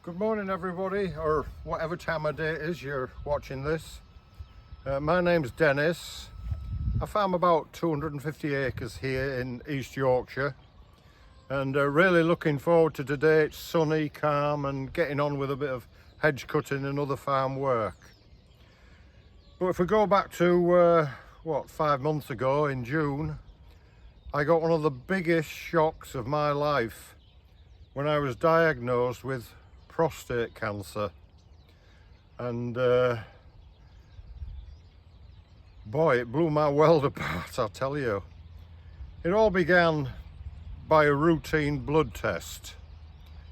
Good morning everybody, or whatever time of day it is you're watching this. My name's Dennis. I farm about 250 acres here in East Yorkshire and really looking forward to today. It's sunny, calm and getting on with a bit of hedge cutting and other farm work. But if we go back to 5 months ago in June, I got one of the biggest shocks of my life when I was diagnosed with prostate cancer. And boy, it blew my world apart, I'll tell you. It all began by a routine blood test.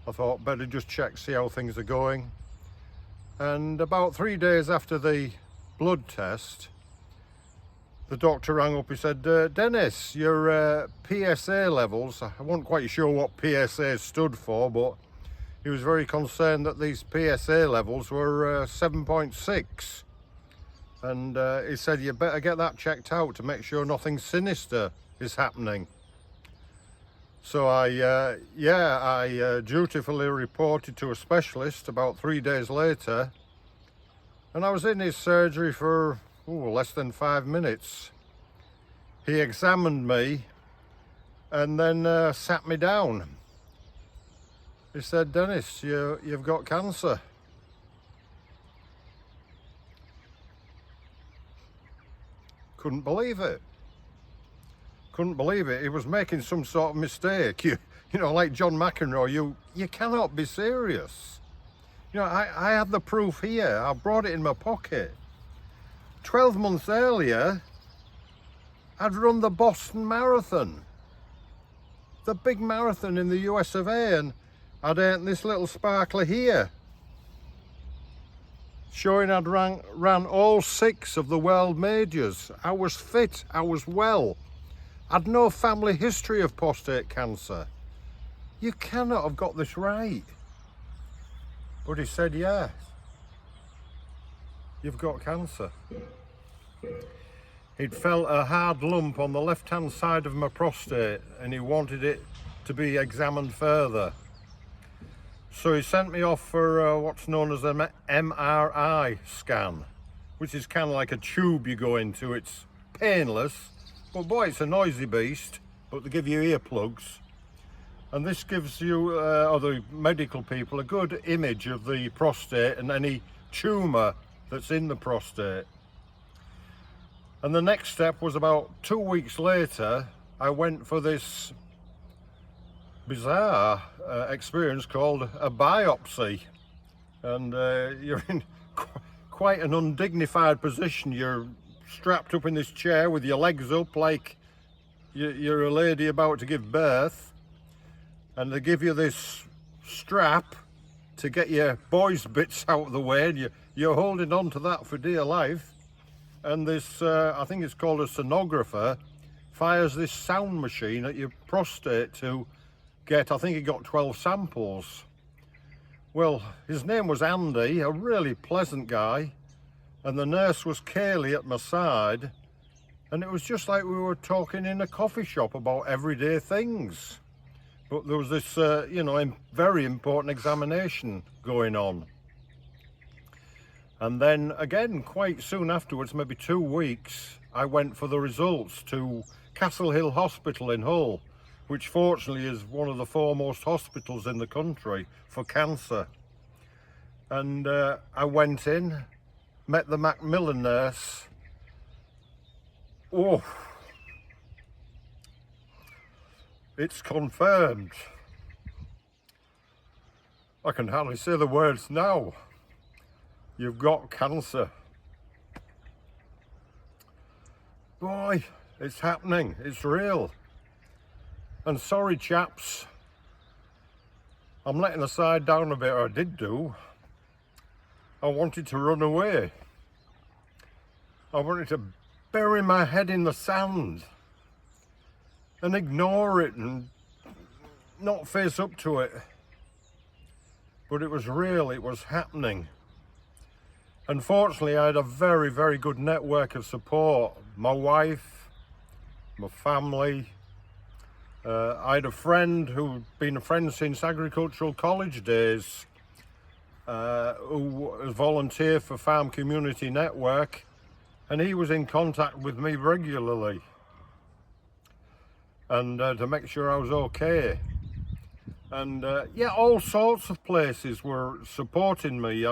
I thought better just check, see how things are going. And about 3 days after the blood test, the doctor rang up. He said, Dennis, your PSA levels, I wasn't quite sure what PSA stood for, but he was very concerned that these PSA levels were 7.6. And he said, you better get that checked out to make sure nothing sinister is happening. So I dutifully reported to a specialist about 3 days later. And I was in his surgery for less than 5 minutes. He examined me and then sat me down. He said, Dennis, you've got cancer. Couldn't believe it. Couldn't believe it. He was making some sort of mistake. You know, like John McEnroe, you cannot be serious. You know, I have the proof here. I brought it in my pocket. 12 months earlier, I'd run the Boston Marathon, the big marathon in the US of A, and I'd earned this little sparkler here, showing I'd ran all 6 of the world majors. I was fit, I was well. I'd no family history of prostate cancer. You cannot have got this right. But he said, yes, you've got cancer. He'd felt a hard lump on the left-hand side of my prostate and he wanted it to be examined further. So he sent me off for what's known as an MRI scan, which is kind of like a tube you go into. It's painless, but boy, it's a noisy beast, but they give you earplugs. And this gives you, or the medical people, a good image of the prostate and any tumour that's in the prostate. And the next step was about 2 weeks later, I went for this bizarre experience called a biopsy. And you're in quite an undignified position. You're strapped up in this chair with your legs up like you're a lady about to give birth. And they give you this strap to get your boys' bits out of the way, and you're holding on to that for dear life. And this, I think it's called a sonographer, fires this sound machine at your prostate to get, I think he got 12 samples. Well, his name was Andy, a really pleasant guy, and the nurse was Kaylee at my side, and it was just like we were talking in a coffee shop about everyday things. But there was this, very important examination going on. And then again, quite soon afterwards, maybe 2 weeks, I went for the results to Castle Hill Hospital in Hull, which fortunately is one of the foremost hospitals in the country for cancer. And I went in, met the Macmillan nurse. Oh, it's confirmed. I can hardly say the words now. You've got cancer. Boy, it's happening, it's real. And sorry chaps, I'm letting the side down a bit, or I did do. I wanted to run away. I wanted to bury my head in the sand and ignore it and not face up to it. But it was real, it was happening. Unfortunately, I had a very, very good network of support. My wife, my family, I had a friend who'd been a friend since agricultural college days, who was a volunteer for Farm Community Network, and he was in contact with me regularly and to make sure I was okay. And yeah, all sorts of places were supporting me.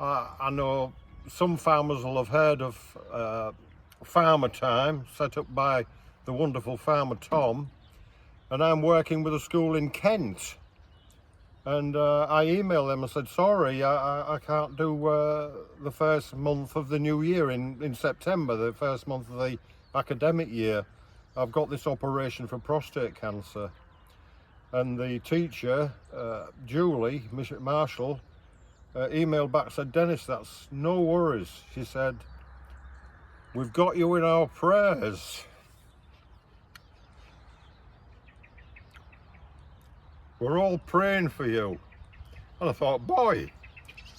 I know some farmers will have heard of Farmer Time, set up by the wonderful farmer Tom, and I'm working with a school in Kent. And I emailed them and said, sorry, I can't do the first month of the new year in September, the first month of the academic year. I've got this operation for prostate cancer. And the teacher, Julie, Miss Marshall, emailed back, said, Dennis, that's no worries. She said, we've got you in our prayers. We're all praying for you. And I thought, boy,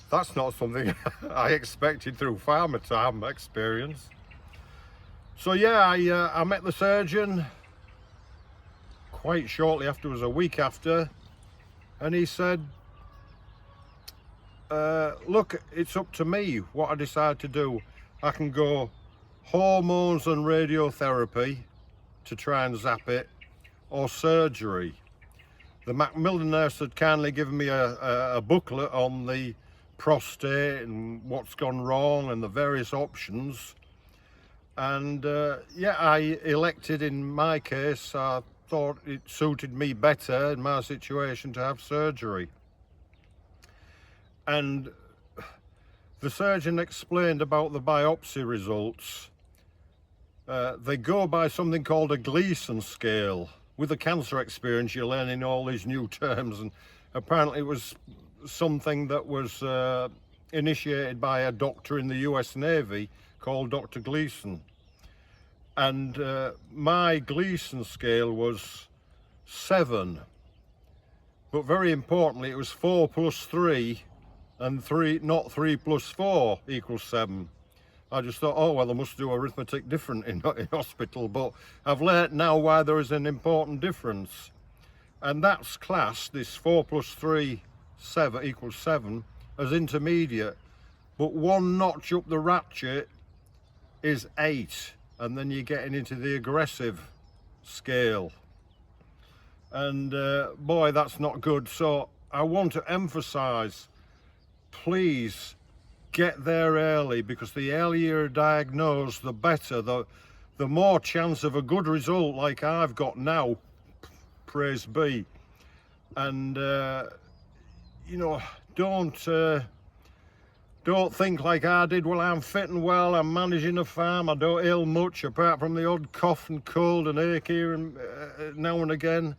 that's not something I expected through Farmer Time experience. So yeah, I met the surgeon quite shortly afterwards, a week after, and he said, look, it's up to me what I decide to do. I can go hormones and radiotherapy to try and zap it, or surgery. The Macmillan nurse had kindly given me a booklet on the prostate and what's gone wrong and the various options. And yeah, I elected, in my case, I thought it suited me better in my situation to have surgery. And the surgeon explained about the biopsy results. They go by something called a Gleason scale. With the cancer experience, you're learning all these new terms, and apparently it was something that was initiated by a doctor in the US Navy called Dr. Gleason. And my Gleason scale was 7, but very importantly, it was 4 plus 3, and 3, not 3 plus 4 equals 7. I just thought, oh well, I must do arithmetic different in hospital, but I've learnt now why there is an important difference, and that's classed, this 4 plus 3 7 equals 7, as intermediate, but one notch up the ratchet is 8. And then you're getting into the aggressive scale. And boy, that's not good. So I want to emphasize, please get there early, because the earlier you're diagnosed, the better, the more chance of a good result like I've got now, praise be. And you know, don't think like I did, well, I'm fit and well, I'm managing a farm, I don't ail much apart from the odd cough and cold and ache here and now and again.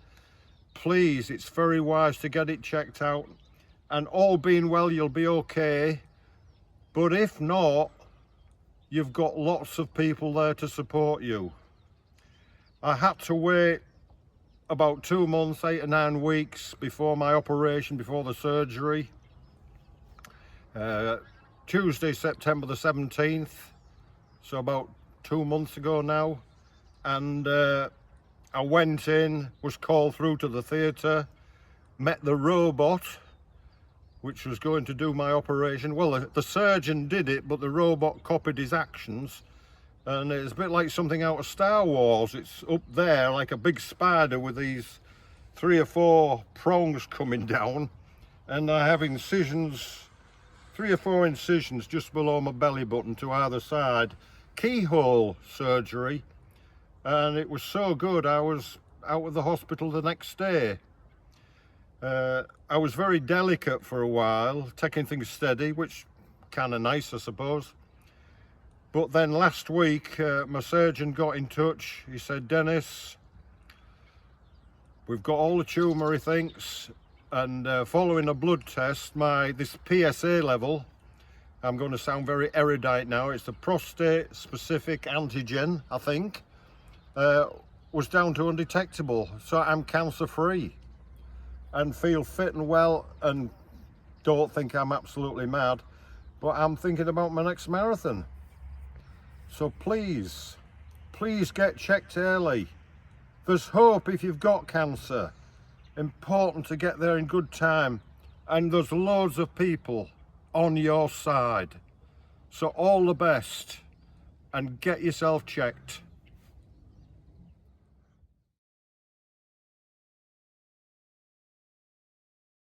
Please, it's very wise to get it checked out, and all being well, you'll be okay. But if not, you've got lots of people there to support you. I had to wait about 2 months, 8 or 9 weeks before my operation, before the surgery. Tuesday, September the 17th, so about 2 months ago now, and I went in, was called through to the theatre, met the robot which was going to do my operation. Well, the surgeon did it, but the robot copied his actions, and it's a bit like something out of Star Wars. It's up there like a big spider with these 3 or 4 prongs coming down, and I have incisions, 3 or 4 incisions just below my belly button to either side, keyhole surgery, and it was so good I was out of the hospital the next day. I was very delicate for a while, taking things steady, which kind of nice, I suppose. But then last week my surgeon got in touch. He said, Dennis, we've got all the tumour, he thinks, and following a blood test, this PSA level, I'm going to sound very erudite now, it's the prostate specific antigen, I think, was down to undetectable. So I'm cancer free and feel fit and well, and don't think I'm absolutely mad, but I'm thinking about my next marathon. So please get checked early. There's hope if you've got cancer. Important to get there in good time. And there's loads of people on your side. So all the best, and get yourself checked.